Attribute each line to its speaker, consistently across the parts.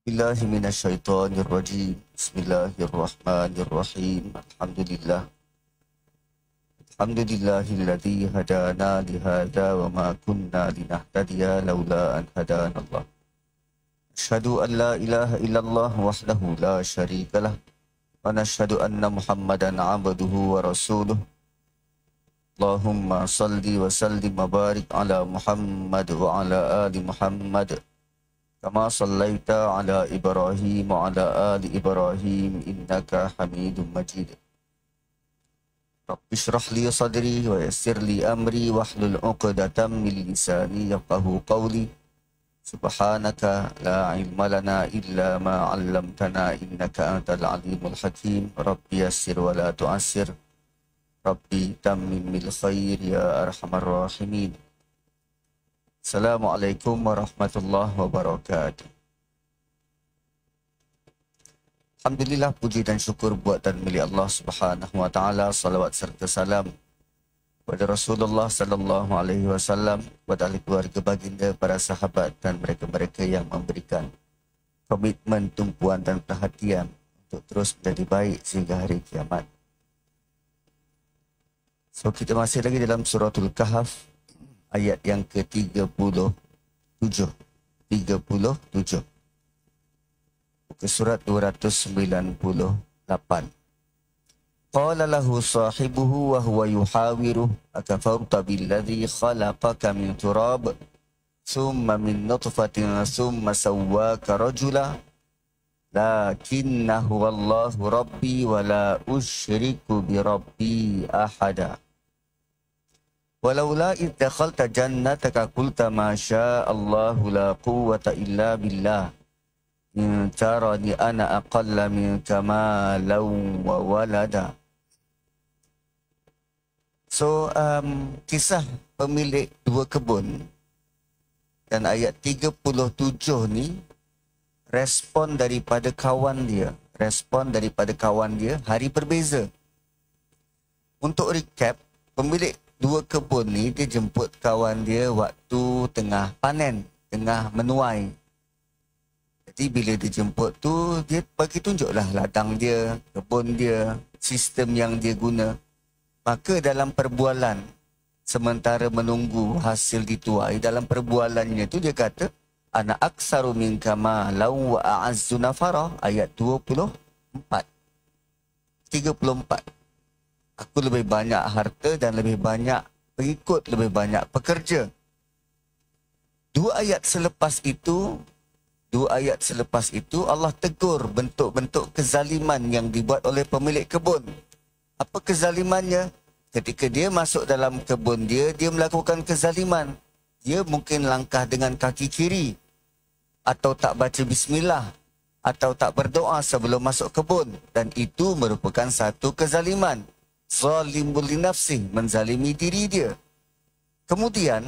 Speaker 1: Billahi minasyaitonir rajim. Bismillahirrahmanirrahim. Alhamdulillahilladzi hadana li hadza wa ma kunna linahtadiya laula an hadana Allah. Asyhadu an la ilaha illallah wahdahu la syarikalah wa nashhadu anna Muhammadan 'abduhu wa rasuluh. Allahumma salli wa sallim wa barik ala Muhammad wa ala ali Muhammad. Kama sallaita ala Ibrahim wa ala ali Ibrahim innaka Hamidum Majid. Rabbi shrah li sadri wa yassir li amri wahlul 'uqdatam min lisani yafqahu qawli. Subhanaka la ilma lana illa ma 'allamtana innaka antal alimul hakim. Rabbi yassir wa la tu'assir. Rabbi tammimil khair ya arhamar rahimin. Assalamualaikum warahmatullahi wabarakatuh. Alhamdulillah, puji dan syukur buatan milik Allah Subhanahu wa taala. Salawat serta salam kepada Rasulullah sallallahu alaihi wasallam, kepada ahli keluarga baginda, para sahabat dan mereka-mereka yang memberikan komitmen, tumpuan dan perhatian untuk terus menjadi baik sehingga hari kiamat. So, kita masih lagi dalam suratul Kahf, ayat yang ke-37. 37. Ke surat 298. Qala lahu sahibuhu wa huwa yuhawiruh akafarta billadhi khalaqaka min turab thumma min nutfatin thumma sawwaka rajula lakinnahu wallahu rabbi wa la usyriku bi rabbi ahada. Walaula idh dakhalta jannataka qulta ma syaa Allahu la quwwata illa billah in tarani ana aqalla minka malan wa walada. So, kisah pemilik dua kebun dan ayat 37 ni respon daripada kawan dia. Respon daripada kawan dia hari berbeza. Untuk recap, pemilik dua kebun ni dia jemput kawan dia waktu tengah panen, tengah menuai. Jadi bila dia jemput tu, dia bagi tunjuklah ladang dia, kebun dia, sistem yang dia guna. Maka dalam perbualan, sementara menunggu hasil dituai, dalam perbualannya tu dia kata, ana aksaru minka malau wa a'azzu nafara, ayat 34. Aku lebih banyak harta dan lebih banyak pengikut, lebih banyak pekerja. Dua ayat selepas itu Allah tegur bentuk-bentuk kezaliman yang dibuat oleh pemilik kebun. Apa kezalimannya? Ketika dia masuk dalam kebun dia melakukan kezaliman. Dia mungkin langkah dengan kaki kiri, atau tak baca bismillah, atau tak berdoa sebelum masuk kebun. Dan itu merupakan satu kezaliman. Zalimul li nafsih, menzalimi diri dia. Kemudian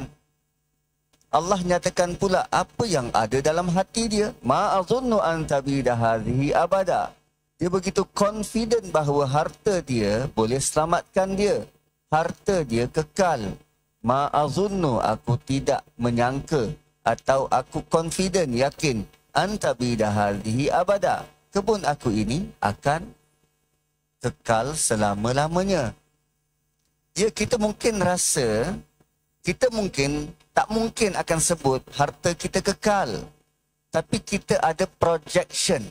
Speaker 1: Allah nyatakan pula apa yang ada dalam hati dia. Ma'azunnu an tabida hadhihi abada. Dia begitu confident bahawa harta dia boleh selamatkan dia. Harta dia kekal. Ma'azunnu, aku tidak menyangka atau aku confident, yakin, an tabida hadhihi abada. Kebun aku ini akan kekal selama-lamanya. Ya, kita mungkin rasa, kita mungkin tak mungkin akan sebut harta kita kekal. Tapi kita ada projection.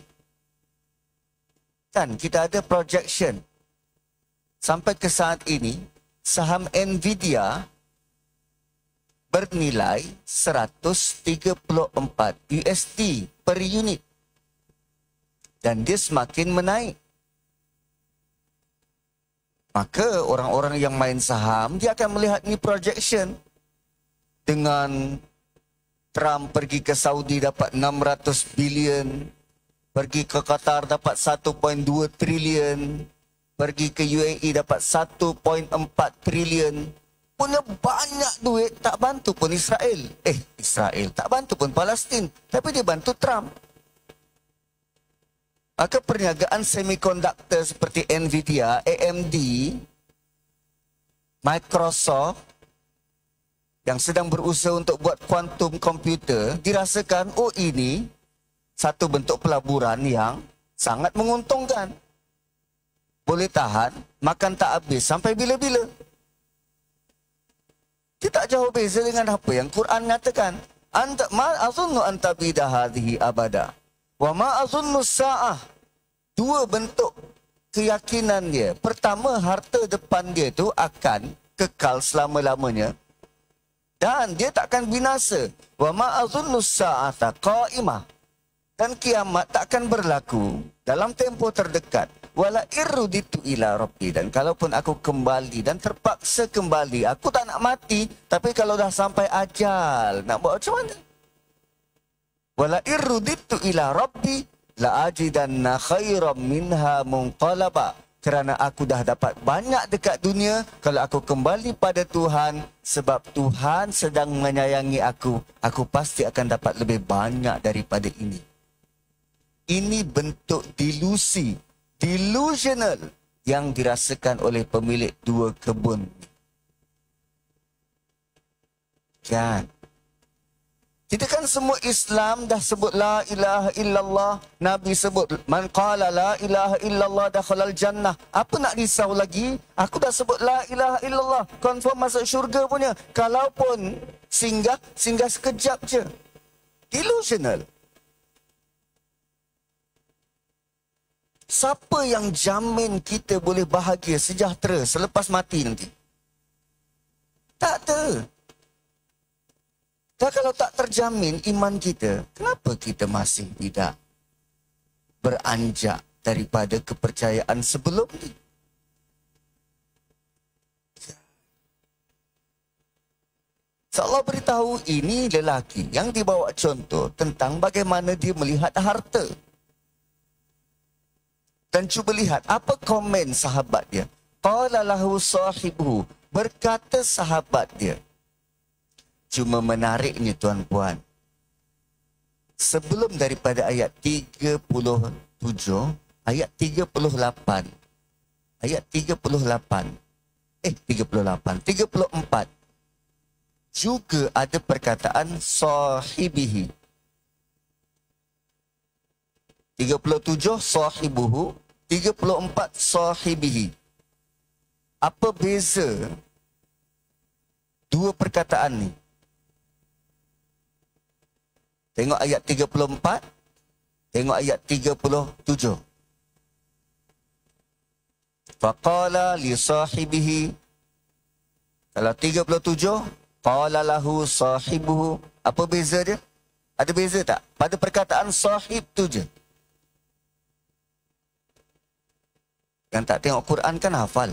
Speaker 1: Kan, kita ada projection. Sampai ke saat ini, saham Nvidia bernilai 134 USD per unit. Dan dia semakin menaik. Maka orang-orang yang main saham, dia akan melihat ni projection. Dengan Trump pergi ke Saudi dapat 600 bilion, pergi ke Qatar dapat 1.2 trilion, pergi ke UAE dapat 1.4 trilion. Punya banyak duit, tak bantu pun Israel. Israel tak bantu pun Palestin, tapi dia bantu Trump. Maka perniagaan semikonduktor seperti Nvidia, AMD, Microsoft yang sedang berusaha untuk buat quantum computer, dirasakan, oh ini satu bentuk pelaburan yang sangat menguntungkan. Boleh tahan, makan tak habis sampai bila-bila. Dia tak jauh beza dengan apa yang Quran nyatakan. Anta ma azunnu anta bida hadhihi abada. Wa ma azunnu sa'ah. Dua bentuk keyakinan dia. Pertama, harta depan dia tu akan kekal selama-lamanya. Dan dia takkan binasa. Wa ma azunnu sa'ata qa'imah. Dan kiamat takkan berlaku dalam tempoh terdekat. Wala irruditu ila rabbi. Dan kalaupun aku kembali dan terpaksa kembali, aku tak nak mati, tapi kalau dah sampai ajal, nak buat macam mana? Wala irruditu ila rabbi la ajidanna khairam minha munqalaba. Kerana aku dah dapat banyak dekat dunia, kalau aku kembali pada Tuhan, sebab Tuhan sedang menyayangi aku pasti akan dapat lebih banyak daripada ini. Ini bentuk delusi, delusional yang dirasakan oleh pemilik dua kebun. Kan? Kita kan semua Islam dah sebut la ilaha illallah. Nabi sebut man qala la ilaha illallah dakhalal jannah. Apa nak risau lagi? Aku dah sebut la ilaha illallah, confirm masuk syurga punya. Kalaupun singgah sekejap je. Delusional. Siapa yang jamin kita boleh bahagia, sejahtera selepas mati nanti? Tak ada. Dan kalau tak terjamin iman kita, kenapa kita masih tidak beranjak daripada kepercayaan sebelum ni? Allah beritahu ini lelaki yang dibawa contoh tentang bagaimana dia melihat harta. Dan cuba lihat apa komen sahabat dia. Qala lahu sahibuhu. Berkata sahabat dia. Cuma menariknya tuan-puan. Sebelum daripada ayat 37, ayat 38. Ayat 38. 34. Juga ada perkataan sahibihi. 37 sahibuhu, 34 sahibihi. Apa beza dua perkataan ni? Tengok ayat 34, tengok ayat 37. Faqala li sahibihi. Kalau 37, qala lahu sahibuhu. Apa beza dia? Ada beza tak? Pada perkataan sahib tu je. Yang tak tengok Quran kan hafal.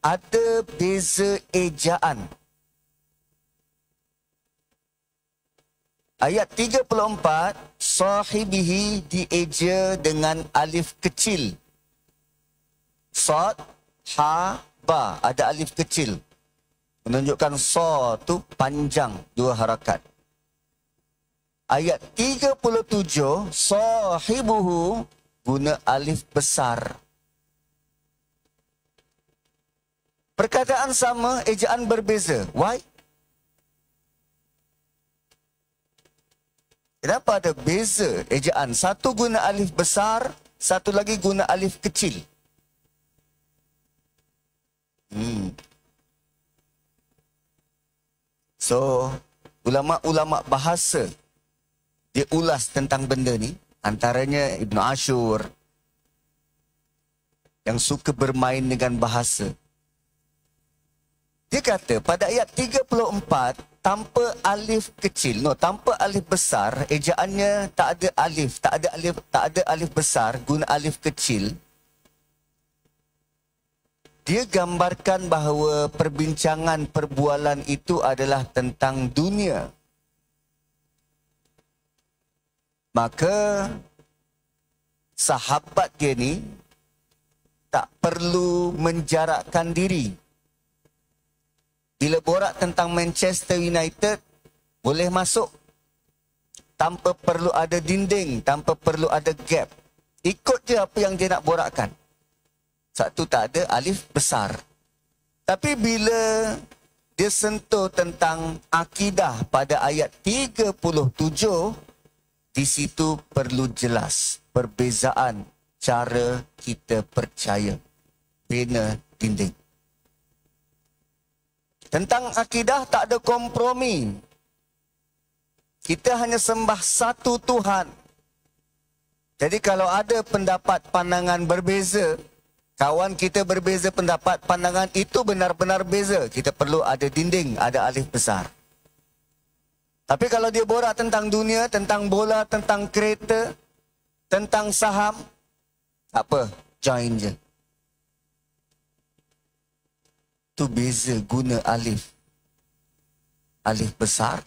Speaker 1: Ada beza ejaan. Ayat 34, sahibihi dieja dengan alif kecil. Sad, ha, ba. Ada alif kecil. Menunjukkan sa tu panjang, dua harakat. Ayat 37, sahibuhu guna alif besar. Perkataan sama, ejaan berbeza. Why? Kenapa ada beza ejaan? Satu guna alif besar, satu lagi guna alif kecil. So, ulama-ulama bahasa dia ulas tentang benda ni. Antaranya Ibn Ashur yang suka bermain dengan bahasa. Dia kata pada ayat 34 tanpa alif kecil, tanpa alif besar, ejaannya tak ada alif besar, guna alif kecil. Dia gambarkan bahawa perbincangan perbualan itu adalah tentang dunia. Maka sahabat dia ni tak perlu menjarakkan diri. Bila borak tentang Manchester United, boleh masuk. Tanpa perlu ada dinding, tanpa perlu ada gap. Ikut je apa yang dia nak borakkan. Satu tak ada alif besar. Tapi bila dia sentuh tentang akidah pada ayat 37. Di situ perlu jelas perbezaan cara kita percaya. Bina dinding. Tentang akidah tak ada kompromi. Kita hanya sembah satu Tuhan. Jadi kalau ada pendapat pandangan berbeza, kawan kita berbeza pendapat pandangan, itu benar-benar beza. Kita perlu ada dinding, ada alif besar. Tapi kalau dia borak tentang dunia, tentang bola, tentang kereta, tentang saham, tak apa, join je. Tu beza guna alif. Alif besar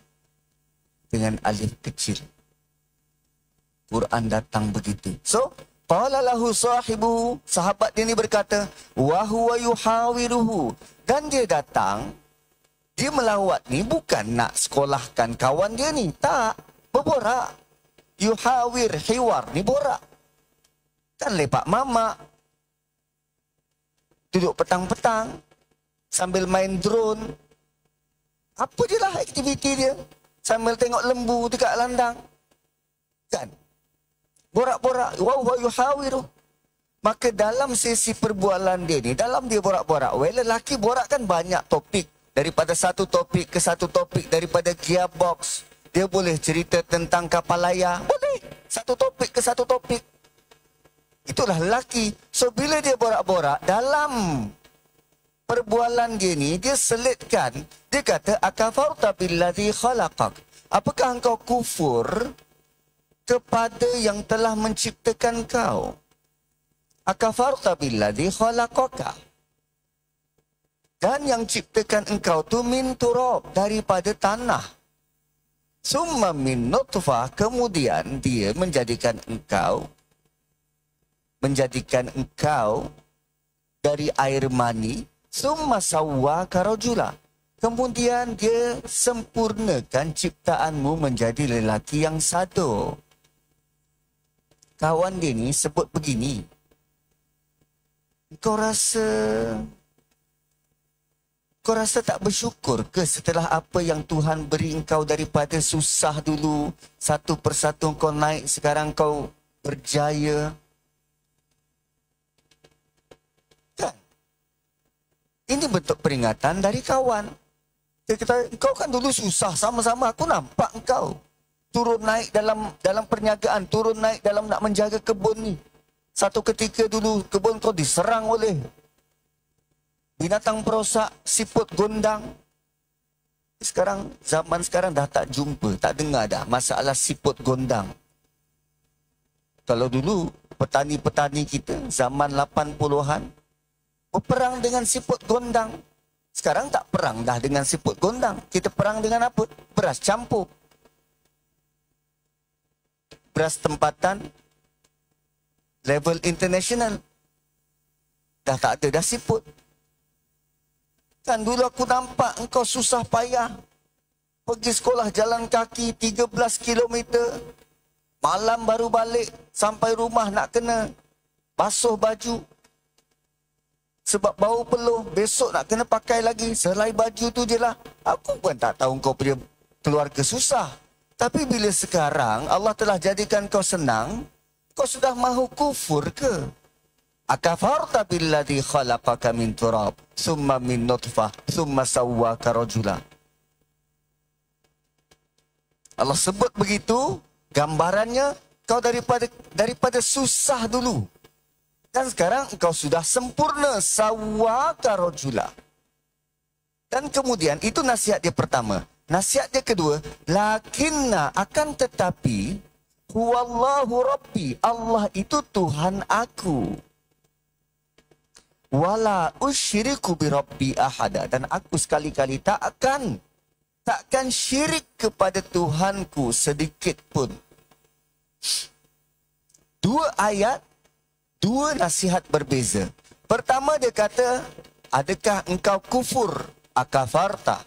Speaker 1: dengan alif kecil. Quran datang begitu. So, qala lahu sahibu, sahabat dia ni berkata, wa huwa yuhawiruhu. Dan dia datang, dia melawat ni bukan nak sekolahkan kawan dia ni. Tak, berborak. Yuhawir, hiwar, ni borak. Kan lepak mamak. Duduk petang-petang. Sambil main drone. Apa je lah aktiviti dia. Sambil tengok lembu dekat landang. Kan? Borak-borak. Wa huwa yuhawiruhu. Maka dalam sesi perbualan dia ni, dalam dia borak-borak, lelaki borak kan banyak topik. Daripada satu topik ke satu topik, daripada gearbox. Dia boleh cerita tentang kapal layar. Boleh. Satu topik ke satu topik. Itulah lelaki. So, bila dia borak-borak, dalam perbualan dia ni, dia selitkan. Dia kata, akafarta billadhi khalaqak. Apakah engkau kufur kepada yang telah menciptakan kau? Akafarta billadhi khalaqaka. Dan yang ciptakan engkau tu min turab, daripada tanah. Summa min nutfah, kemudian dia menjadikan engkau dari air mani. Summa sawwa karajula. Kemudian dia sempurnakan ciptaanmu menjadi lelaki yang satu. Kawan dia ni sebut begini. Kau rasa tak bersyukur ke setelah apa yang Tuhan beri engkau daripada susah dulu, satu persatu kau naik, sekarang kau berjaya? Kan? Ini bentuk peringatan dari kawan. Dia kata, engkau kan dulu susah sama-sama, aku nampak engkau turun naik dalam perniagaan, turun naik dalam nak menjaga kebun ni. Satu ketika dulu kebun kau diserang oleh binatang perosak, siput gondang. Zaman sekarang dah tak jumpa, tak dengar dah masalah siput gondang. Kalau dulu petani-petani kita zaman 80-an berperang dengan siput gondang. Sekarang tak perang dah dengan siput gondang. Kita perang dengan apa? Beras campur. Beras tempatan level international. Dah tak ada dah siput. Kan dulu aku nampak engkau susah payah. Pergi sekolah jalan kaki 13 kilometer. Malam baru balik. Sampai rumah nak kena basuh baju. Sebab bau peluh. Besok nak kena pakai lagi. Selai baju tu je lah. Aku pun tak tahu kau punya keluarga susah. Tapi bila sekarang Allah telah jadikan kau senang. Kau sudah mahu kufur ke? Akafarta billadhi khalaqaka min turab, summa min nutfah, summa sawwaka rajula. Allah sebut begitu, gambarannya kau daripada susah dulu. Dan sekarang kau sudah sempurna, sawwaka rajula. Dan kemudian itu nasihat dia pertama. Nasihat dia kedua, lakinna, akan tetapi huwallahu rabbi, Allah itu Tuhan aku. Wala usyriku bi rabbi ahada, dan aku sekali-kali takkan syirik kepada Tuhanku sedikit pun. Dua ayat, dua nasihat berbeza. Pertama dia kata, adakah engkau kufur? Akafarta.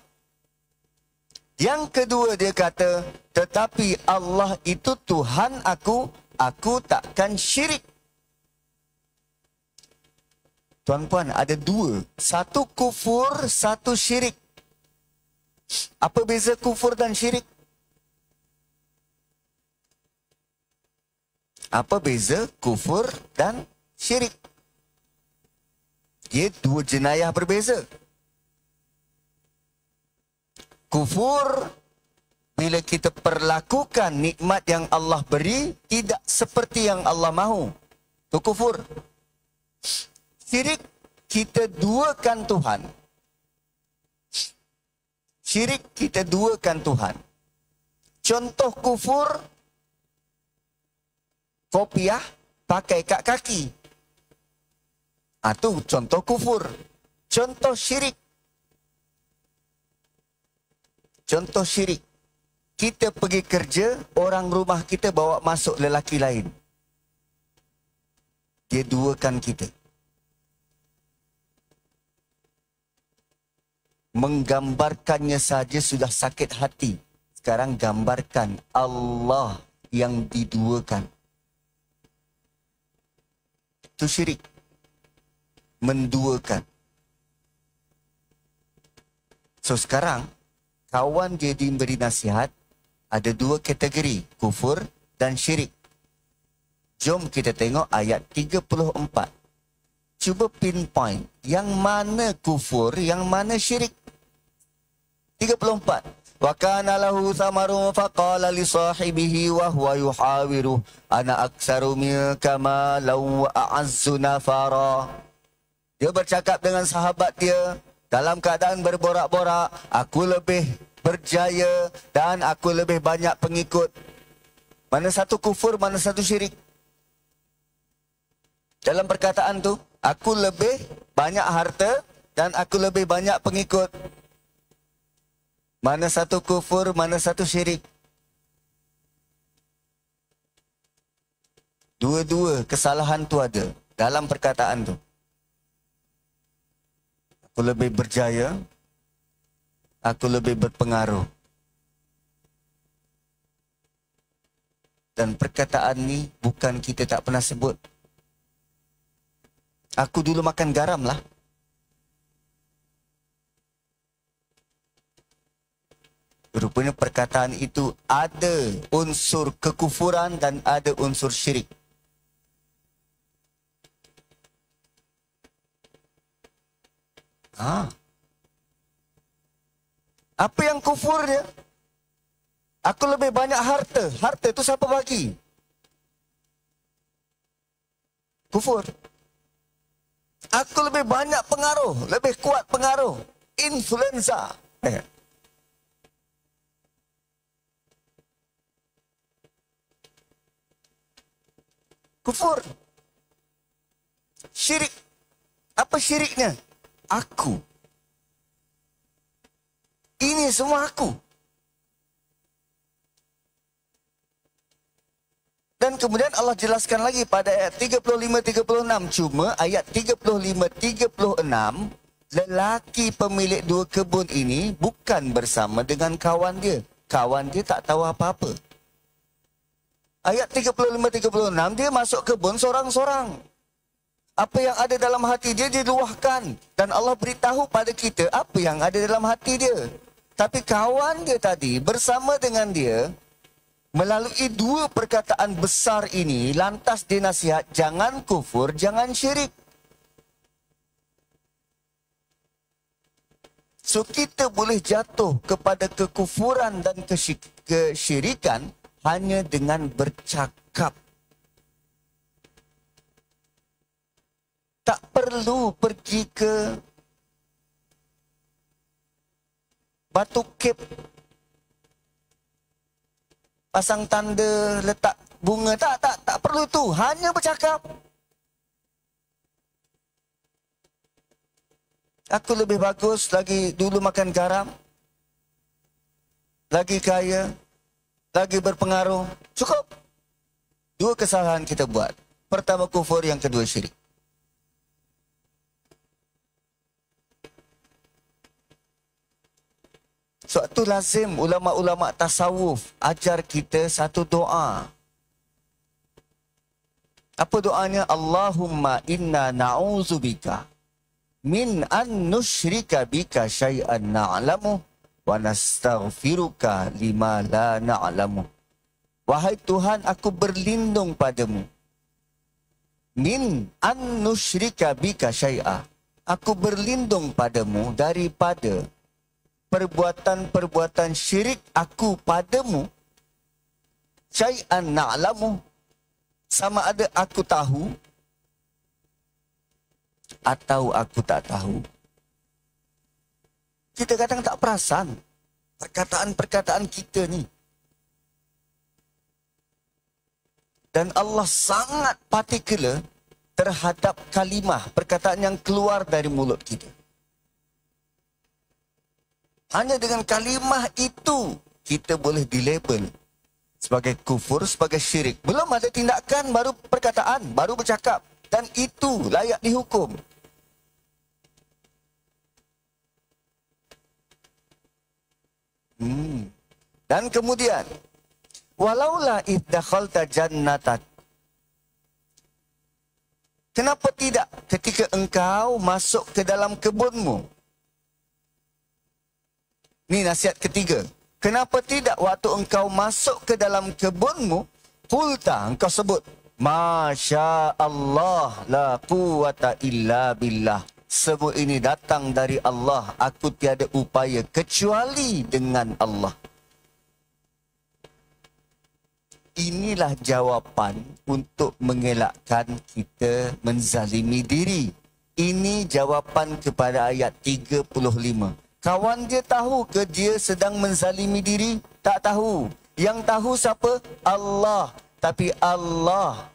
Speaker 1: Yang kedua dia kata, tetapi Allah itu Tuhan aku takkan syirik. Tuan-puan, ada dua. Satu kufur, satu syirik. Apa beza kufur dan syirik? Apa beza kufur dan syirik? Dia dua jenayah berbeza. Kufur, bila kita perlakukan nikmat yang Allah beri tidak seperti yang Allah mahu. Itu kufur. Syirik, kita duakan Tuhan. Syirik, kita duakan Tuhan. Contoh kufur, kopiah pakai kat kaki. Itu contoh kufur. Contoh syirik. Contoh syirik. Kita pergi kerja, orang rumah kita bawa masuk lelaki lain. Dia duakan kita. Menggambarkannya saja sudah sakit hati. Sekarang gambarkan Allah yang diduakan. Itu syirik. Menduakan. So sekarang, kawan dia diberi nasihat, ada dua kategori, kufur dan syirik. Jom kita tengok ayat 34. Cuba pinpoint, yang mana kufur, yang mana syirik. 34. Wa kana lahu thamarun faqala li sahibihi wa huwa yuhawiru ana aktsaru minka malan wa a'azzu nafara. Dia bercakap dengan sahabat dia dalam keadaan berborak-borak, aku lebih berjaya dan aku lebih banyak pengikut. Mana satu kufur, mana satu syirik? Dalam perkataan tu, aku lebih banyak harta dan aku lebih banyak pengikut. Mana satu kufur, mana satu syirik? Dua-dua kesalahan tu ada dalam perkataan tu. Aku lebih berjaya, aku lebih berpengaruh. Dan perkataan ni bukan kita tak pernah sebut. Aku dulu makan garam lah. Rupanya perkataan itu ada unsur kekufuran dan ada unsur syirik. Apa yang kufur dia? Aku lebih banyak harta. Harta itu siapa bagi? Kufur. Aku lebih banyak pengaruh. Lebih kuat pengaruh. Influenza. Kufur. Syirik. Apa syiriknya? Aku. Ini semua aku. Dan kemudian Allah jelaskan lagi pada ayat 35-36. Cuma ayat 35-36, lelaki pemilik dua kebun ini bukan bersama dengan kawan dia. Kawan dia tak tahu apa-apa. Ayat 35-36, dia masuk kebun sorang-sorang. Apa yang ada dalam hati dia, dia luahkan. Dan Allah beritahu pada kita apa yang ada dalam hati dia. Tapi kawan dia tadi bersama dengan dia, melalui dua perkataan besar ini, lantas dia nasihat, jangan kufur, jangan syirik. So kita boleh jatuh kepada kekufuran dan kesyirikan hanya dengan bercakap. Tak perlu pergi ke Batu Cape, pasang tanda, letak bunga. Tak perlu tu. Hanya bercakap. Aku lebih bagus, lagi dulu makan garam. Lagi kaya. Lagi berpengaruh. Cukup. Dua kesalahan kita buat. Pertama kufur, yang kedua syirik. Sebab tu lazim ulama-ulama tasawuf ajar kita satu doa. Apa doanya? Allahumma inna na'udzubika min an nusyrika bika syai'an na'lamu wa nastaghfiruka lima la na'lamu. Wahai Tuhan, aku berlindung padamu min an nusyrika bika syai'a. Aku berlindung padamu daripada perbuatan-perbuatan syirik aku padamu. Syai'an na'lamu, sama ada aku tahu atau aku tak tahu. Kita kadang tak perasan perkataan-perkataan kita ni. Dan Allah sangat particular terhadap kalimah, perkataan yang keluar dari mulut kita. Hanya dengan kalimah itu, kita boleh dilabel sebagai kufur, sebagai syirik. Belum ada tindakan, baru perkataan, baru bercakap. Dan itu layak dihukum. Dan kemudian, walaulah iddakhalta jannatak. Kenapa tidak ketika engkau masuk ke dalam kebunmu? Ini nasihat ketiga. Kenapa tidak waktu engkau masuk ke dalam kebunmu, qulta, engkau sebut, Masya Allah la quwata illa billah. Semua ini datang dari Allah. Aku tiada upaya kecuali dengan Allah. Inilah jawapan untuk mengelakkan kita menzalimi diri. Ini jawapan kepada ayat 35. Kawan dia tahu ke dia sedang menzalimi diri? Tak tahu. Yang tahu siapa? Allah. Tapi Allah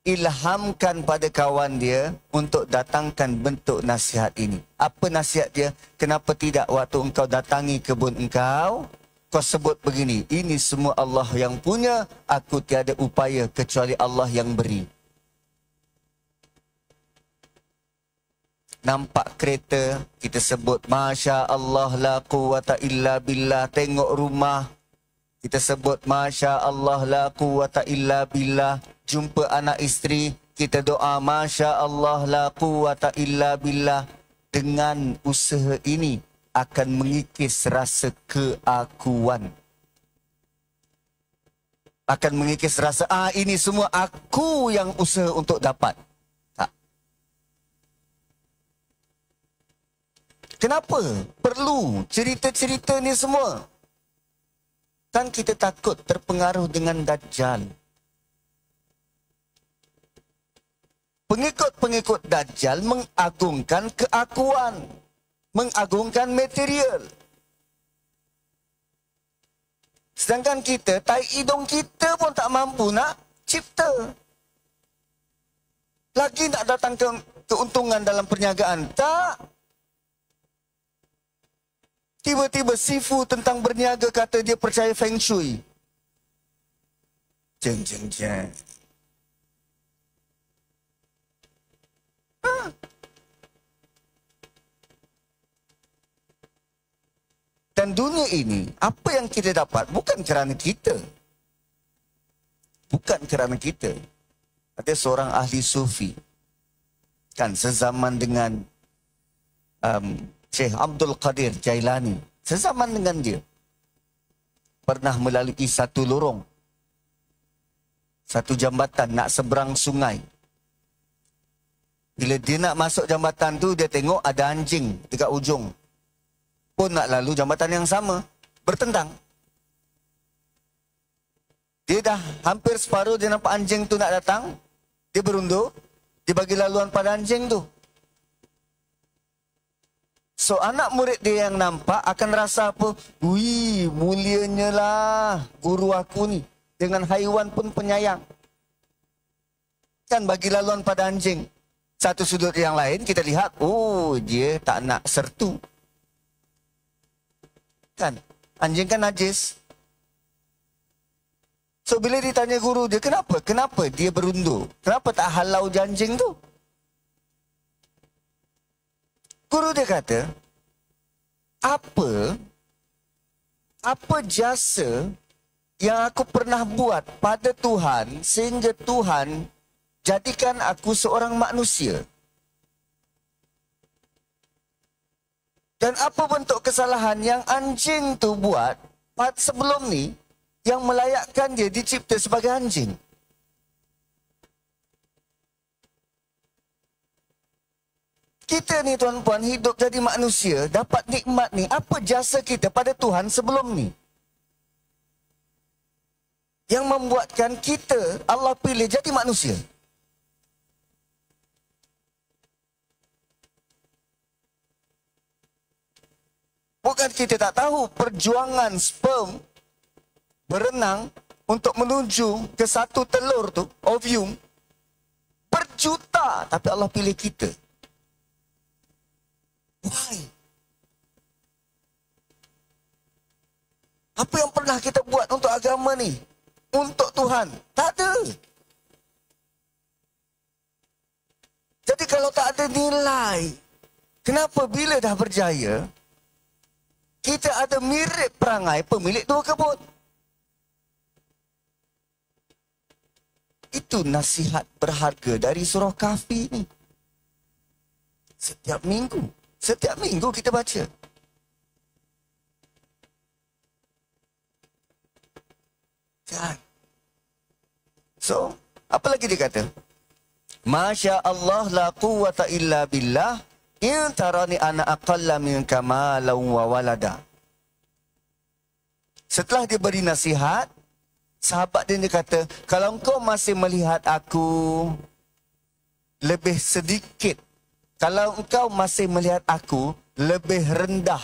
Speaker 1: ilhamkan pada kawan dia untuk datangkan bentuk nasihat ini. Apa nasihat dia? Kenapa tidak waktu engkau datangi kebun engkau, kau sebut begini, ini semua Allah yang punya, aku tiada upaya kecuali Allah yang beri. Nampak kereta, kita sebut Masya Allah la quwata illa billah. Tengok rumah, kita sebut Masya Allah la quwata illa billah. Jumpa anak isteri, kita doa Masya Allah la quwata illa billah. Dengan usaha ini akan mengikis rasa keakuan. Akan mengikis rasa, ini semua aku yang usaha untuk dapat. Tak. Kenapa perlu cerita-cerita ni semua? Kan kita takut terpengaruh dengan Dajjal. Pengikut-pengikut Dajjal mengagungkan keakuan, mengagungkan material. Sedangkan kita, tai hidung kita pun tak mampu nak cipta. Lagi nak datang keuntungan dalam perniagaan. Tak. Tiba-tiba sifu tentang berniaga kata dia percaya Feng Shui. Jeng. Dan dunia ini, apa yang kita dapat bukan kerana kita. Bukan kerana kita. Ada seorang ahli sufi. Kan, sezaman dengan Syekh Abdul Qadir Jailani. Sezaman dengan dia. Pernah melalui satu lorong. Satu jambatan nak seberang sungai. Bila dia nak masuk jambatan tu, dia tengok ada anjing dekat ujung. Pun nak lalu jambatan yang sama, bertentang. Dia dah hampir separuh, dia nampak anjing tu nak datang, dia berundur, dia bagi laluan pada anjing tu. So anak murid dia yang nampak akan rasa apa? Wih, mulianya lah guru aku ni. Dengan haiwan pun penyayang. Kan bagi laluan pada anjing. Satu sudut yang lain kita lihat, oh dia tak nak sertu. Kan, anjing kan najis. So bila ditanya guru dia, kenapa? Kenapa dia berundur? Kenapa tak halau anjing tu? Guru dia kata, apa jasa yang aku pernah buat pada Tuhan sehingga Tuhan jadikan aku seorang manusia? Dan apa bentuk kesalahan yang anjing tu buat sebelum ni yang melayakkan dia dicipta sebagai anjing? Kita ni tuan-puan hidup jadi manusia, dapat nikmat ni. Apa jasa kita pada Tuhan sebelum ni? Yang membuatkan kita, Allah pilih jadi manusia. Bukan kita tak tahu perjuangan sperm berenang untuk menuju ke satu telur tu, ovum, berjuta. Tapi Allah pilih kita. Why? Apa yang pernah kita buat untuk agama ni? Untuk Tuhan? Tak ada. Jadi kalau tak ada nilai, kenapa bila dah berjaya, kita ada mirip perangai pemilik dua kebun? Itu nasihat berharga dari surah Kahfi ni. Setiap minggu kita baca. Kan? So, apa lagi dia kata? Masya Allah la quwwata illa billah in tarani ana aqalla minka malan wa walada. Setelah dia beri nasihat, sahabat dia kata, kalau engkau masih melihat aku lebih sedikit, kalau engkau masih melihat aku lebih rendah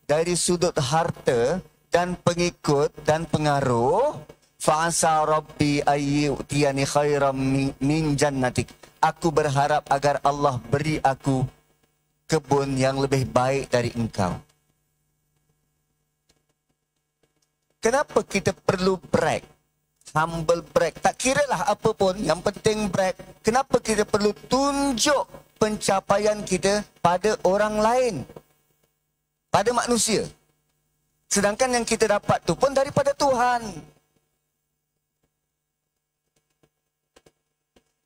Speaker 1: dari sudut harta dan pengikut dan pengaruh, fa'asa rabbi ayyutiyani khairam min jannatik. Aku berharap agar Allah beri aku kebun yang lebih baik dari engkau. Kenapa kita perlu brag? Humble brag. Tak kiralah apa pun, yang penting brag. Kenapa kita perlu tunjuk pencapaian kita pada orang lain? Pada manusia. Sedangkan yang kita dapat tu pun daripada Tuhan.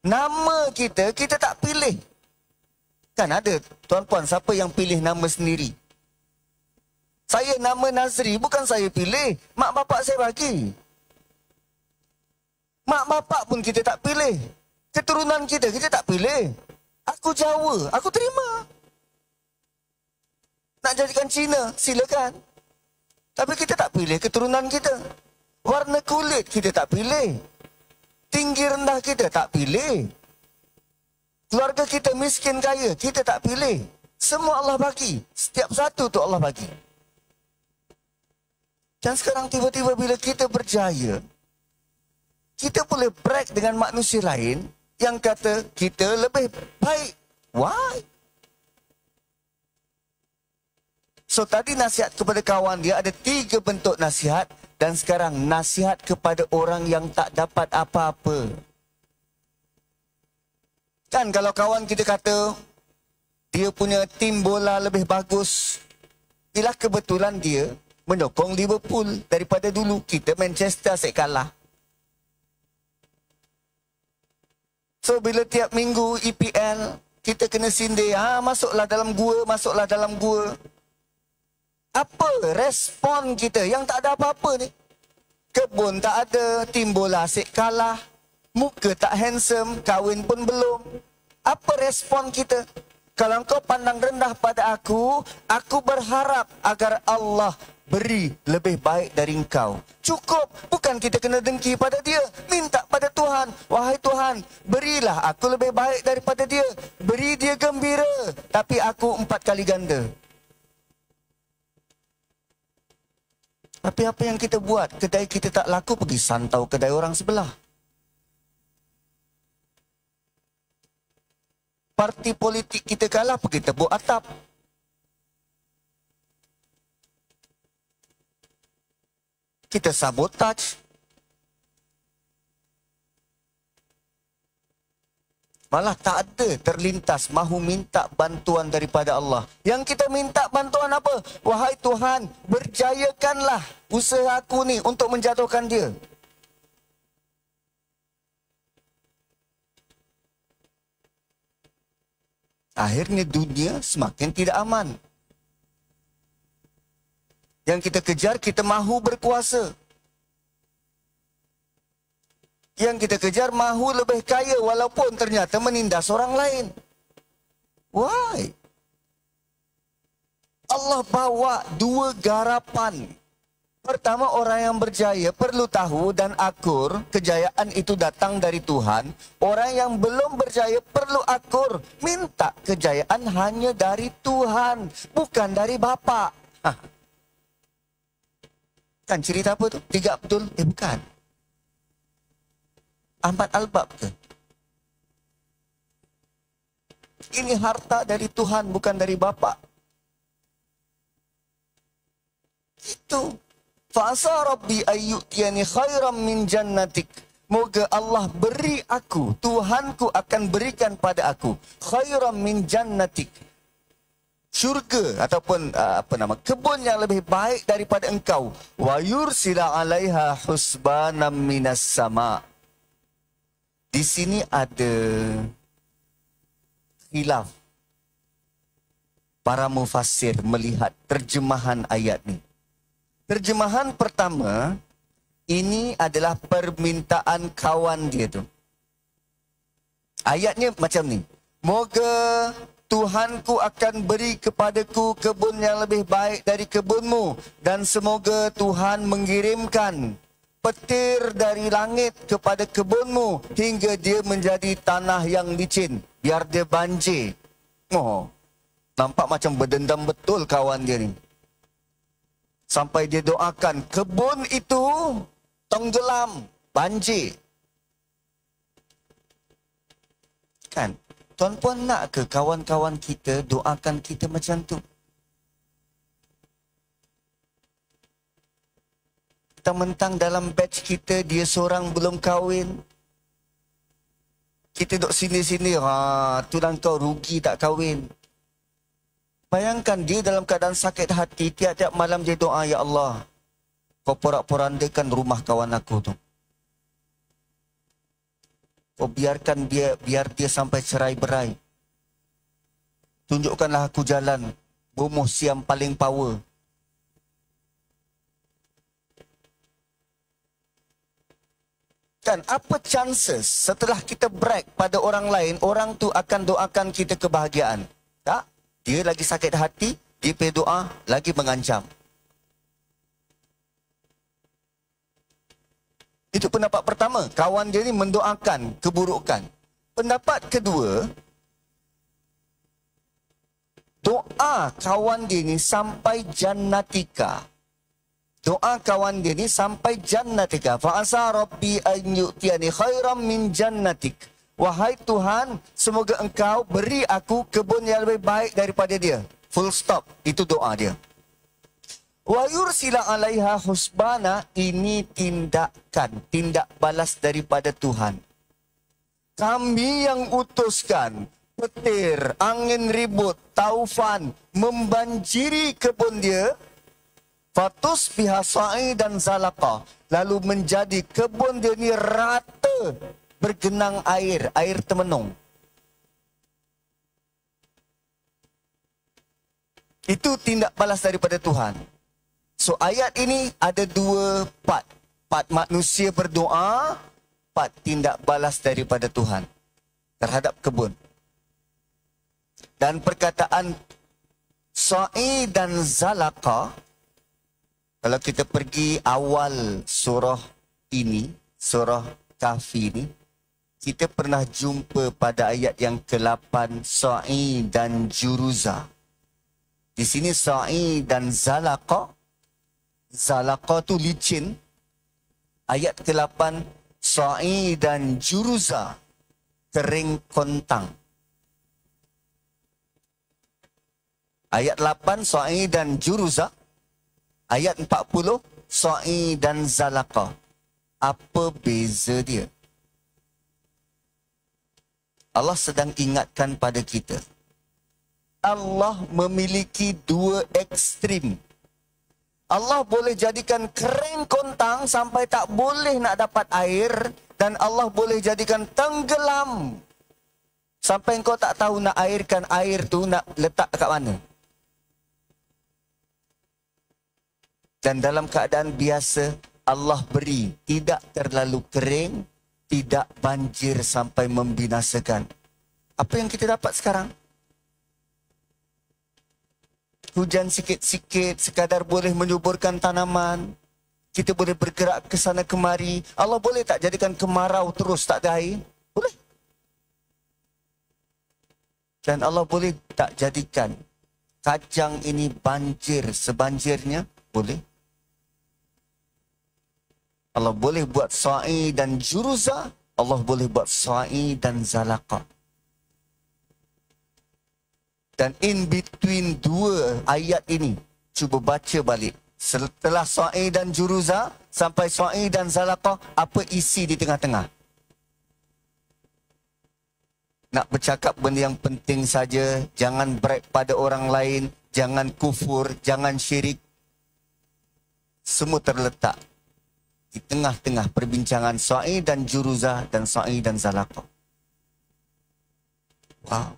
Speaker 1: Nama kita, kita tak pilih. Kan ada tuan-puan siapa yang pilih nama sendiri? Saya nama Nazri, bukan saya pilih. Mak bapak saya bagi. Mak bapak pun kita tak pilih. Keturunan kita, kita tak pilih. Aku Jawa, aku terima. Nak jadikan Cina, silakan. Tapi kita tak pilih keturunan kita. Warna kulit, kita tak pilih. Tinggi rendah kita tak pilih. Keluarga kita miskin kaya, kita tak pilih. Semua Allah bagi. Setiap satu tu Allah bagi. Dan sekarang tiba-tiba bila kita berjaya, kita boleh brag dengan manusia lain yang kata kita lebih baik. Why? So tadi nasihat kepada kawan dia ada 3 bentuk nasihat. Dan sekarang nasihat kepada orang yang tak dapat apa-apa. Kan kalau kawan kita kata dia punya tim bola lebih bagus, ialah kebetulan dia menyokong Liverpool daripada dulu. Kita Manchester asyik kalah. So bila tiap minggu EPL kita kena sindir, masuklah dalam gua, masuklah dalam gua. Apa respon kita yang tak ada apa-apa ni? Kebun tak ada, tim bola asyik kalah, muka tak handsome, kahwin pun belum. Apa respon kita? Kalau kau pandang rendah pada aku berharap agar Allah beri lebih baik dari engkau. Cukup, bukan kita kena dengki pada dia. Minta pada Tuhan, wahai Tuhan, berilah aku lebih baik daripada dia. Beri dia gembira, tapi aku 4 kali ganda. Tapi apa yang kita buat? Kedai kita tak laku, pergi santau kedai orang sebelah. Parti politik kita kalah, pergi tepuk atap. Kita sabotaj. Malah tak ada terlintas mahu minta bantuan daripada Allah. Yang kita minta bantuan apa? Wahai Tuhan, berjayakanlah usaha aku ni untuk menjatuhkan dia. Akhirnya dunia semakin tidak aman. Yang kita kejar, kita mahu berkuasa. Yang kita kejar mahu lebih kaya walaupun ternyata menindas orang lain. Why? Allah bawa dua garapan. Pertama, orang yang berjaya perlu tahu dan akur kejayaan itu datang dari Tuhan. Orang yang belum berjaya perlu akur minta kejayaan hanya dari Tuhan, bukan dari Bapa. Kan cerita apa tu? Tiga Abdul? Bukan. Ahmad Al-Bab ke? Ini harta dari Tuhan, bukan dari Bapa. Itu. Fa'asa Rabbi ayyutiyani khairam min jannatik. Moga Allah beri aku, Tuhanku akan berikan pada aku khairam min jannatik. Syurga ataupun kebun yang lebih baik daripada engkau. Wa yursila 'alaiha husbanan minas sama'. Di sini ada khilaf para mufassir melihat terjemahan ayat ni. Terjemahan pertama, ini adalah permintaan kawan dia tu. Ayatnya macam ni. Moga Tuhanku akan beri kepadaku kebun yang lebih baik dari kebunmu. Dan semoga Tuhan mengirimkan petir dari langit kepada kebunmu hingga dia menjadi tanah yang licin. Biar dia banjir. Oh, nampak macam berdendam betul kawan dia ni. Sampai dia doakan kebun itu tenggelam, banjir. Kan? Tuan-puan nak ke kawan-kawan kita doakan kita macam tu? Mentang-mentang dalam batch kita dia seorang belum kahwin. Kita duduk sini-sini, tulang kau rugi tak kahwin. Bayangkan dia dalam keadaan sakit hati, tiap-tiap malam dia doa, ya Allah, kau porak-porandakan rumah kawan aku tu. Kau biar dia sampai cerai-berai. Tunjukkanlah aku jalan, bomoh siam paling power. Dan apa chances setelah kita brag pada orang lain, orang tu akan doakan kita kebahagiaan? Tak? Dia lagi sakit hati, dia pergi doa, lagi mengancam. Itu pendapat pertama. Kawan dia ni mendoakan keburukan. Pendapat kedua, doa kawan dia ni sampai jannatika. Doa kawan dia ni sampai jannatika. Fa'asa Rabbi an yu'tiyani khairam min jannatik. Wahai Tuhan, semoga engkau beri aku kebun yang lebih baik daripada dia. Full stop. Itu doa dia. Wa yursila 'alaiha husbana. Ini tindak balas daripada Tuhan. Kami yang utuskan petir, angin ribut, taufan membanjiri kebun dia. Fatus biha sa'i dan zalaqa. Lalu menjadi kebun dia ni rata bergenang air, air temenung. Itu tindak balas daripada Tuhan. So ayat ini ada dua part. Part manusia berdoa, part tindak balas daripada Tuhan terhadap kebun. Dan perkataan sa'i dan zalaqa, kalau kita pergi awal surah ini, surah Kahfi ini, kita pernah jumpa pada ayat yang ke-8 sa'i dan juruza. Di sini sa'i dan zalaqa. Zalaqa tu licin. Ayat ke-8 sa'i dan juruza, kering kontang. Ayat 8 sa'i dan juruza. Ayat 40, sa'i dan zalaqa. Apa beza dia? Allah sedang ingatkan pada kita. Allah memiliki dua ekstrim. Allah boleh jadikan kering kontang sampai tak boleh nak dapat air. Dan Allah boleh jadikan tenggelam sampai engkau tak tahu nak airkan air tu nak letak kat mana. Dan dalam keadaan biasa, Allah beri tidak terlalu kering, tidak banjir sampai membinasakan. Apa yang kita dapat sekarang? Hujan sikit-sikit, sekadar boleh menyuburkan tanaman. Kita boleh bergerak ke sana kemari. Allah boleh tak jadikan kemarau terus tak ada air? Boleh. Dan Allah boleh tak jadikan kajang ini banjir sebanjirnya? Boleh. Allah boleh buat sa'i dan juruza. Allah boleh buat sa'i dan zalaqah. Dan in between dua ayat ini, cuba baca balik. Setelah sa'i dan juruza, sampai sa'i dan zalaqah, apa isi di tengah-tengah? Nak bercakap benda yang penting saja, jangan brag pada orang lain, jangan kufur, jangan syirik. Semua terletak di tengah-tengah perbincangan sa'i dan juruza dan sa'i dan zalaqah. Wow.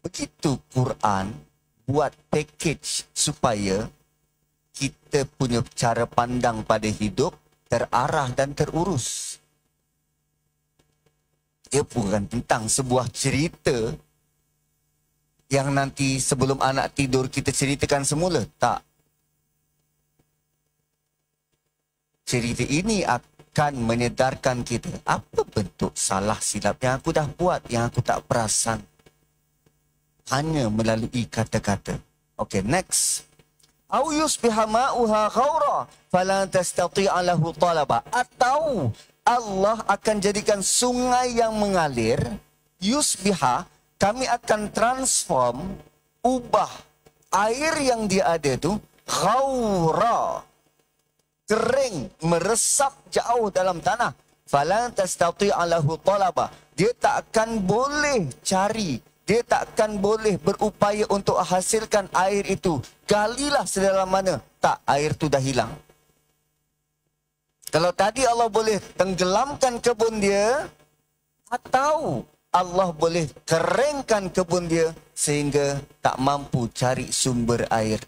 Speaker 1: Begitu Quran buat package supaya kita punya cara pandang pada hidup terarah dan terurus. Dia bukan tentang sebuah cerita yang nanti sebelum anak tidur kita ceritakan semula. Tak. Cerita ini akan menyedarkan kita apa bentuk salah silap yang aku dah buat, yang aku tak perasan. Hanya melalui kata-kata. Okay, next. Au yusbiha ma'uha ghaura fala tastati'a lahu talaba. Atau Allah akan jadikan sungai yang mengalir, yusbiha, kami akan transform, ubah air yang dia ada tu ghaura, kering, meresap jauh dalam tanah. Fala tastati'a lahu talaba. Dia tak akan boleh cari, dia tak akan boleh berupaya untuk hasilkan air itu. Galilah sedalam mana. Tak, air itu dah hilang. Kalau tadi Allah boleh tenggelamkan kebun dia, atau Allah boleh keringkan kebun dia sehingga tak mampu cari sumber air.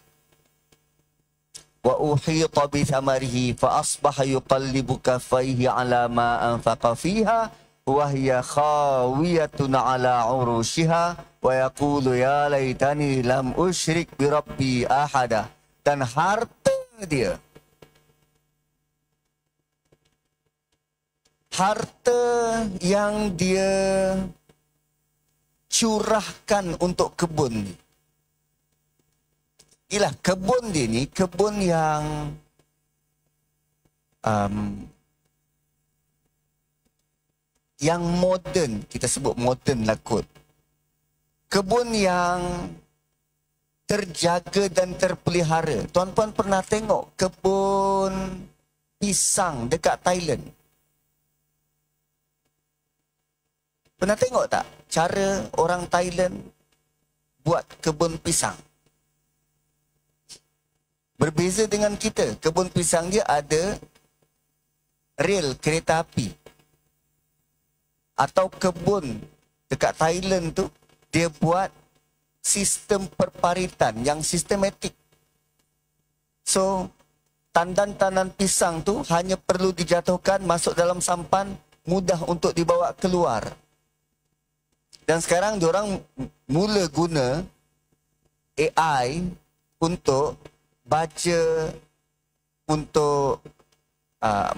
Speaker 1: Wa uhita bi thamarihi fa asbaha yuqallibu kaffayhi ala ma anfaqa fiha وَهِيَ خَاوِيَةٌ عَلَىٰ عُرُوشِهَا وَيَقُولُ يَا لَيْتَنِي لَمْ أُشْرِكْ بِرَبِّي أَحَدًا. Dan harta dia, harta yang dia curahkan untuk kebun ni. Ialah kebun dia ni, kebun yang yang moden, kita sebut moden lah kot. Kebun yang terjaga dan terpelihara. Tuan-tuan pernah tengok kebun pisang dekat Thailand? Pernah tengok tak cara orang Thailand buat kebun pisang? Berbeza dengan kita. Kebun pisang dia ada rel kereta api. Atau kebun dekat Thailand tu, dia buat sistem perparitan yang sistematik. So, tandan-tandan pisang tu hanya perlu dijatuhkan masuk dalam sampan, mudah untuk dibawa keluar. Dan sekarang diorang mula guna AI untuk baca, untuk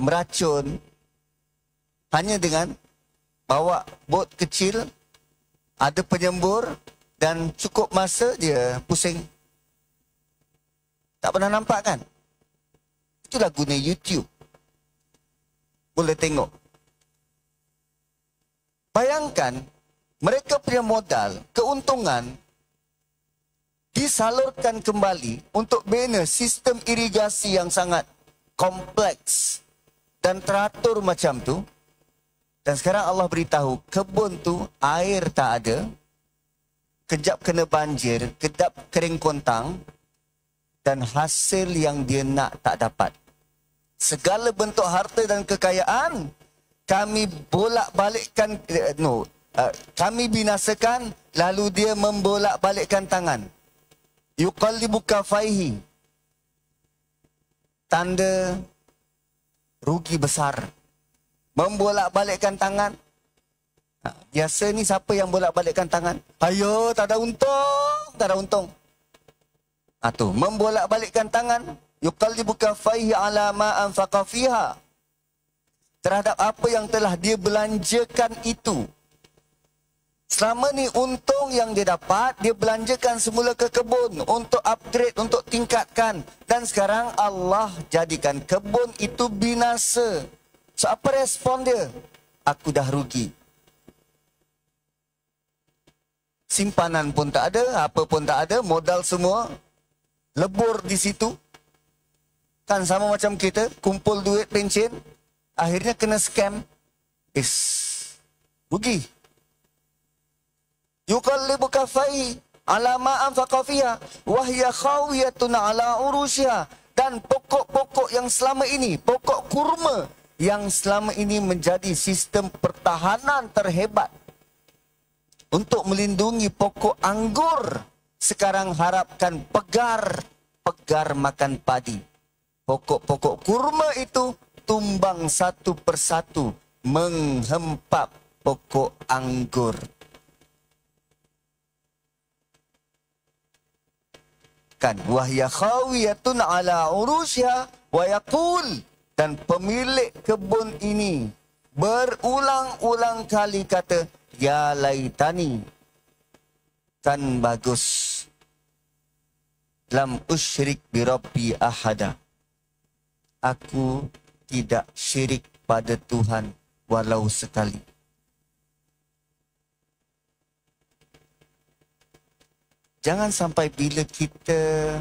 Speaker 1: meracun, hanya dengan bawa bot kecil, ada penyembur dan cukup masa dia pusing. Tak pernah nampak kan? Itulah guna YouTube. Boleh tengok. Bayangkan, mereka punya modal, keuntungan disalurkan kembali untuk bina sistem irigasi yang sangat kompleks dan teratur macam tu. Dan sekarang Allah beritahu, kebun tu air tak ada, kejap kena banjir, kejap kering kontang, dan hasil yang dia nak tak dapat. Segala bentuk harta dan kekayaan, kami bolak-balikkan, kami binasakan, lalu dia membolak-balikkan tangan. Yuqallibu kafaihi. tanda rugi besar. Membolak-balikkan tangan. Biasa ni siapa yang bolak-balikkan tangan? Ayo, tak ada untung. Tak ada untung. Tu, membolak-balikkan tangan. Yuqallibu kaffaihi ala ma anfaqa fiha. Terhadap apa yang telah dia belanjakan itu. Selama ni untung yang dia dapat, dia belanjakan semula ke kebun untuk upgrade, untuk tingkatkan. Dan sekarang Allah jadikan kebun itu binasa. So apa respon dia? Aku dah rugi. Simpanan pun tak ada, apa pun tak ada, modal semua lebur di situ. Kan sama macam kita, kumpul duit pencen, akhirnya kena scam. Rugi. Yuqallibu kaffaihi ala ma anfaqa fiha wa hiya khawiyatun ala urushiha. Dan pokok-pokok yang selama ini, pokok kurma yang selama ini menjadi sistem pertahanan terhebat untuk melindungi pokok anggur, sekarang harapkan pegar makan padi. Pokok-pokok kurma itu tumbang satu persatu menghempap pokok anggur. Kan wahya khawiyatun ala urusya wa yaqul, dan pemilik kebun ini berulang-ulang kali kata, ya laitani, kan bagus, lam usyrik bi rabbi ahada, aku tidak syirik pada Tuhan walau sekali. Jangan sampai bila kita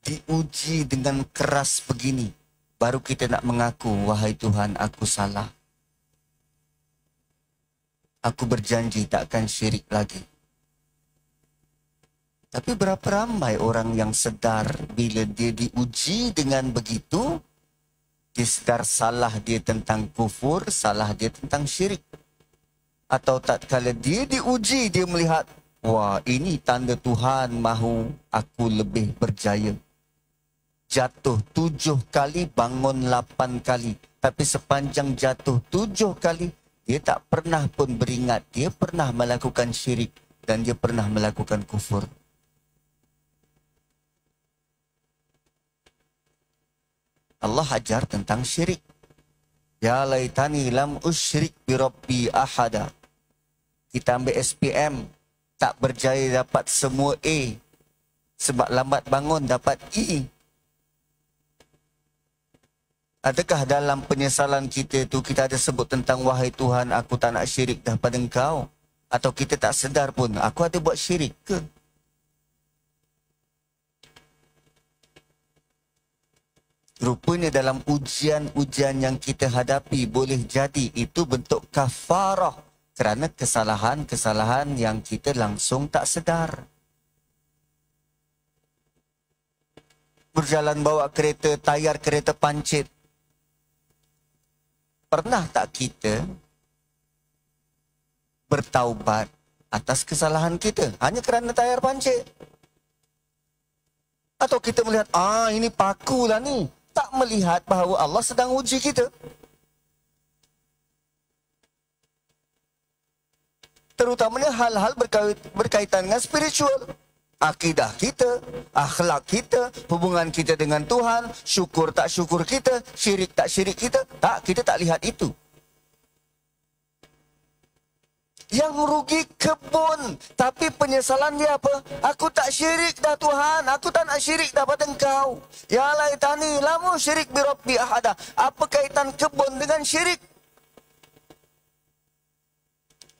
Speaker 1: diuji dengan keras begini, baru kita nak mengaku, wahai Tuhan, aku salah. Aku berjanji tak akan syirik lagi. Tapi berapa ramai orang yang sedar bila dia diuji dengan begitu, dia sedar salah dia tentang kufur, salah dia tentang syirik. Atau tak kala dia diuji, dia melihat, wah, ini tanda Tuhan mahu aku lebih berjaya. Jatuh 7 kali, bangun 8 kali. Tapi sepanjang jatuh 7 kali, dia tak pernah pun beringat. Dia pernah melakukan syirik dan dia pernah melakukan kufur. Allah ajar tentang syirik. Ya laitani lam usyrik bi rabbi ahada. Kita ambil SPM, tak berjaya dapat semua A. Sebab lambat bangun dapat E. Adakah dalam penyesalan kita tu kita ada sebut tentang, wahai Tuhan, aku tak nak syirik dah pada Engkau? Atau kita tak sedar pun, aku ada buat syirik ke? Rupanya dalam ujian-ujian yang kita hadapi, boleh jadi itu bentuk kafarah kerana kesalahan-kesalahan yang kita langsung tak sedar. Berjalan bawa kereta, tayar kereta pancit. Pernah tak kita bertaubat atas kesalahan kita hanya kerana tayar pancit? Atau kita melihat, ini pakulah ni. Tak melihat bahawa Allah sedang uji kita. Terutamanya hal-hal berkaitan dengan spiritual. Akidah kita, akhlak kita, hubungan kita dengan Tuhan, syukur tak syukur kita, syirik tak syirik kita. Tak, kita tak lihat itu. Yang rugi kebun. Tapi penyesalan dia apa? Aku tak syirik dah Tuhan. Aku tak nak syirik dah pada Engkau. Ya laitani lamu syirik bi rabbi ahada. Apa kaitan kebun dengan syirik?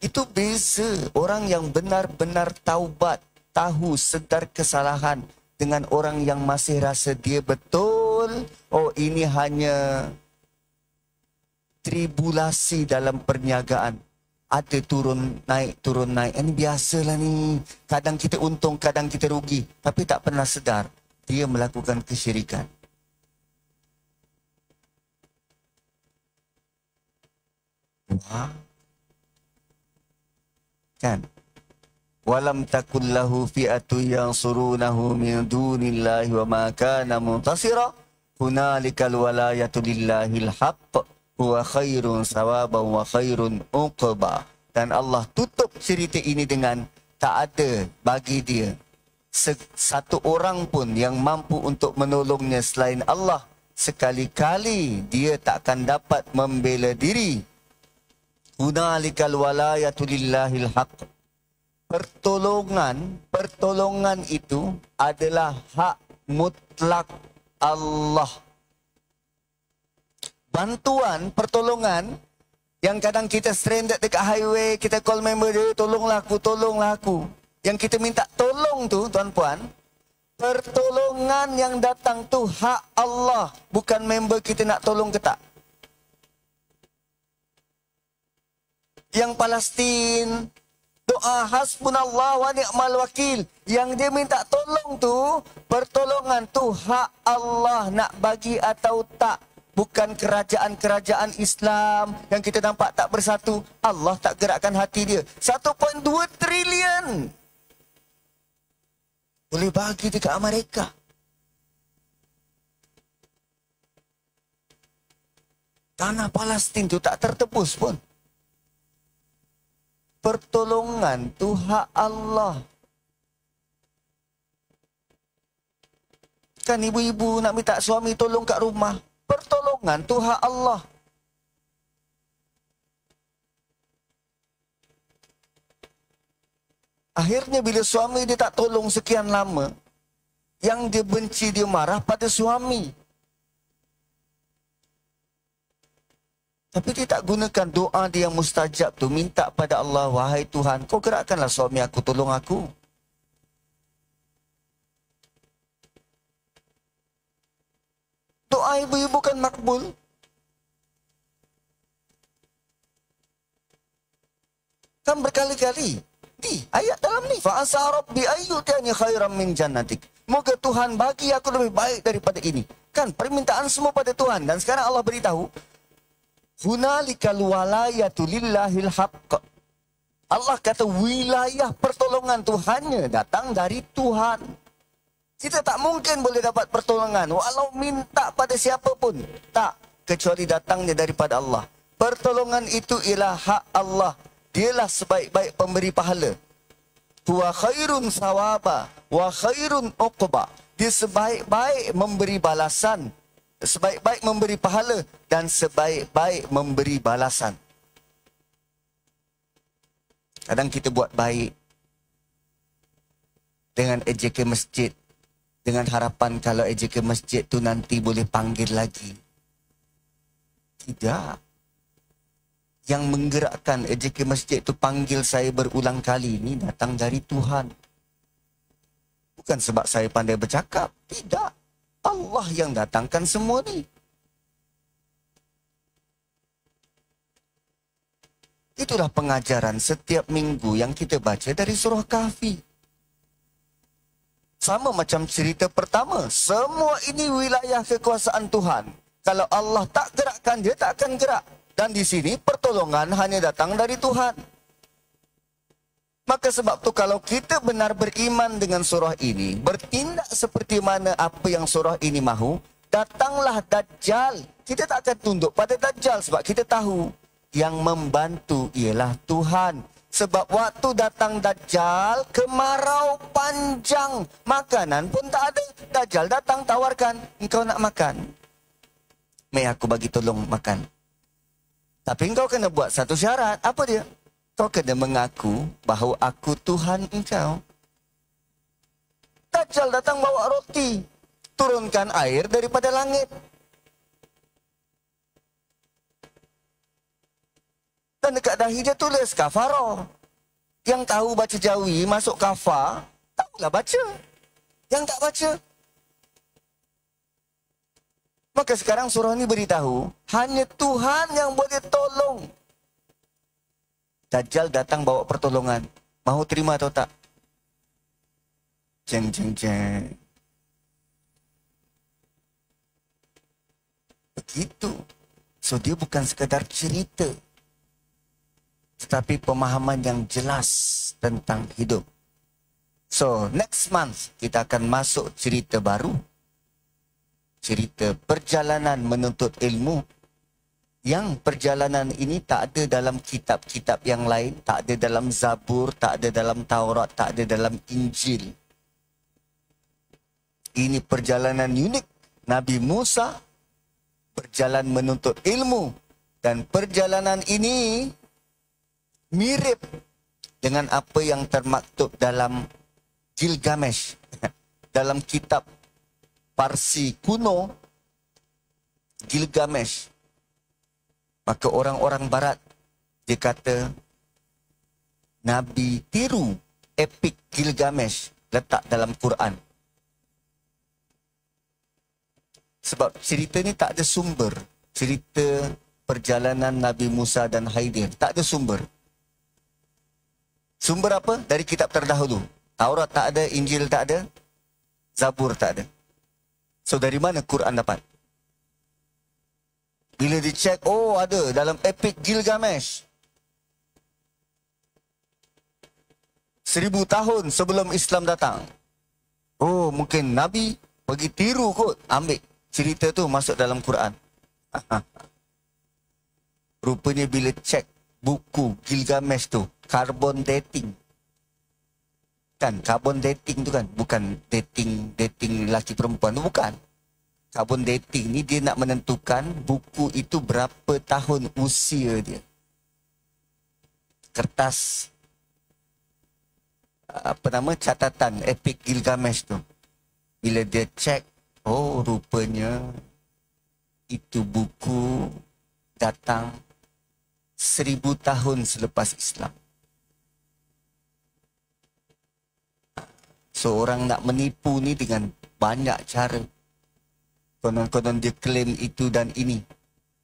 Speaker 1: Itu beza. Orang yang benar-benar taubat, tahu, sedar kesalahan, dengan orang yang masih rasa dia betul. Oh, ini hanya tribulasi dalam perniagaan. Ada turun naik. Ini biasalah ni. Kadang kita untung, kadang kita rugi. Tapi tak pernah sedar dia melakukan kesyirikan. Wah. Kan? Walam takul lahu fi'atu yansurunahu min dunillahi wa ma kana muntasira. Hunalikal walayatu lillahil haqq. Huwa khairun sawaban wa khairun uqba. Dan Allah tutup cerita ini dengan tak ada bagi dia satu orang pun yang mampu untuk menolongnya selain Allah. Sekali-kali dia tak akan dapat membela diri. Hunalikal walayatu lillahil haqq. Pertolongan itu adalah hak mutlak Allah. Bantuan, pertolongan yang kadang kita stranded dekat highway, kita call member dia, tolonglah aku, tolonglah aku. Yang kita minta tolong tu, tuan-puan, pertolongan yang datang tu hak Allah, bukan member kita nak tolong ke tak. Yang Palestin, doa hasbunallah wa ni'mal wakil, yang dia minta tolong tu, pertolongan tu hak Allah nak bagi atau tak. Bukan kerajaan-kerajaan Islam yang kita nampak tak bersatu. Allah tak gerakkan hati dia. 1.2 trilion boleh bagi dekat Amerika. Tanah Palestin tu tak tertebus pun. Pertolongan tu hak Allah. Kan ibu-ibu nak minta suami tolong kat rumah. Pertolongan tu hak Allah. Akhirnya bila suami dia tak tolong sekian lama, yang dia benci, dia marah pada suami. Tapi dia tak gunakan doa dia yang mustajab tu, minta pada Allah, wahai Tuhan, kau gerakkanlah suami aku, tolong aku. Doa ibu-ibu kan makbul. Kan berkali-kali di ayat dalam ni, fa asa rabbi ayyutani khairan min jannatik. Moga Tuhan bagi aku lebih baik daripada ini. Kan permintaan semua pada Tuhan, dan sekarang Allah beritahu, hunalikal walayatu lillahil haqq. Allah kata wilayah pertolongan tu hanya datang dari Tuhan. Kita tak mungkin boleh dapat pertolongan walau minta pada siapa pun. Tak, kecuali datangnya daripada Allah. Pertolongan itu ialah hak Allah. Dialah sebaik-baik pemberi pahala. Huwa khairun sawaba wa khairun uqba. Dia sebaik-baik memberi balasan, sebaik-baik memberi pahala, dan sebaik-baik memberi balasan. Kadang kita buat baik dengan AJK masjid, dengan harapan kalau AJK masjid tu nanti boleh panggil lagi. Tidak. Yang menggerakkan AJK masjid tu panggil saya berulang kali ni datang dari Tuhan. Bukan sebab saya pandai bercakap. Tidak. Allah yang datangkan semua ni. Itulah pengajaran setiap minggu yang kita baca dari surah Kahfi. Sama macam cerita pertama. Semua ini wilayah kekuasaan Tuhan. Kalau Allah tak gerakkan, dia tak akan gerak. Dan di sini pertolongan hanya datang dari Tuhan. Maka sebab tu kalau kita benar beriman dengan surah ini, bertindak seperti mana apa yang surah ini mahu, datanglah Dajjal. Kita tak akan tunduk pada Dajjal sebab kita tahu yang membantu ialah Tuhan. Sebab waktu datang Dajjal, kemarau panjang, makanan pun tak ada. Dajjal datang tawarkan, engkau nak makan? Mari aku bagi tolong makan. Tapi engkau kena buat satu syarat. Apa dia? Kau kena mengaku bahawa aku Tuhan engkau. Dajjal datang bawa roti, turunkan air daripada langit. Dan dekat dahi dia tulis kafarah. Yang tahu baca Jawi masuk kafar, tahulah baca. Yang tak baca. Maka sekarang surah ini beritahu, hanya Tuhan yang boleh tolong. Dajjal datang bawa pertolongan. Mahu terima atau tak? Jeng, jeng, jeng. Begitu. So dia bukan sekadar cerita, tetapi pemahaman yang jelas tentang hidup. So, next month kita akan masuk cerita baru. Cerita perjalanan menuntut ilmu. Yang perjalanan ini tak ada dalam kitab-kitab yang lain, tak ada dalam Zabur, tak ada dalam Taurat, tak ada dalam Injil. Ini perjalanan unik. Nabi Musa berjalan menuntut ilmu. Dan perjalanan ini mirip dengan apa yang termaktub dalam Gilgamesh. Dalam kitab Parsi kuno, Gilgamesh. Maka orang-orang barat, dia kata, Nabi tiru epik Gilgamesh letak dalam Quran. Sebab cerita ni tak ada sumber. Cerita perjalanan Nabi Musa dan Khidir. Tak ada sumber. Sumber apa? Dari kitab terdahulu. Taurat tak ada, Injil tak ada, Zabur tak ada. So dari mana Quran dapat? Bila dicek, oh ada dalam epik Gilgamesh. 1000 tahun sebelum Islam datang. Oh mungkin Nabi pergi tiru kot. Ambil cerita tu masuk dalam Quran. Rupanya bila cek buku Gilgamesh tu, carbon dating. Kan, carbon dating tu kan. Bukan dating lelaki perempuan tu, bukan. Carbon dating ni dia nak menentukan buku itu berapa tahun usia dia. Kertas catatan epik Gilgamesh tu. Bila dia cek, oh rupanya itu buku datang 1000 tahun selepas Islam. So orang nak menipu ni dengan banyak cara. Konon-konon dia klaim itu dan ini.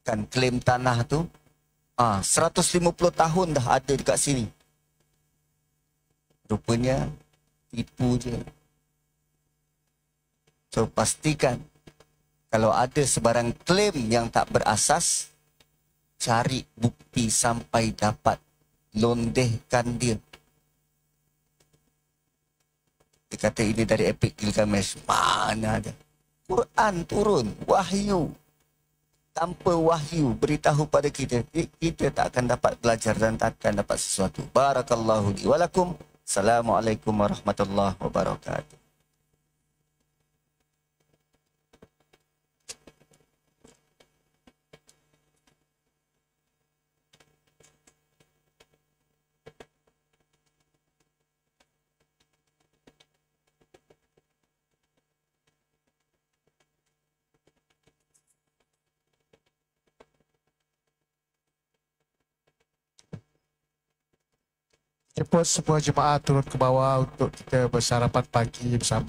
Speaker 1: Kan klaim tanah tu 150 tahun dah ada dekat sini. Rupanya tipu je. So pastikan kalau ada sebarang klaim yang tak berasas, cari bukti sampai dapat. Londehkan dia. Dia kata ini dari epik Gilgamesh. Mana ada? Quran turun, wahyu. Tanpa wahyu beritahu pada kita, kita tak akan dapat belajar dan tak akan dapat sesuatu. Barakallahu li wa lakum. Assalamualaikum warahmatullahi wabarakatuh.
Speaker 2: Jemput semua jemaah turun ke bawah untuk kita bersarapan pagi bersama.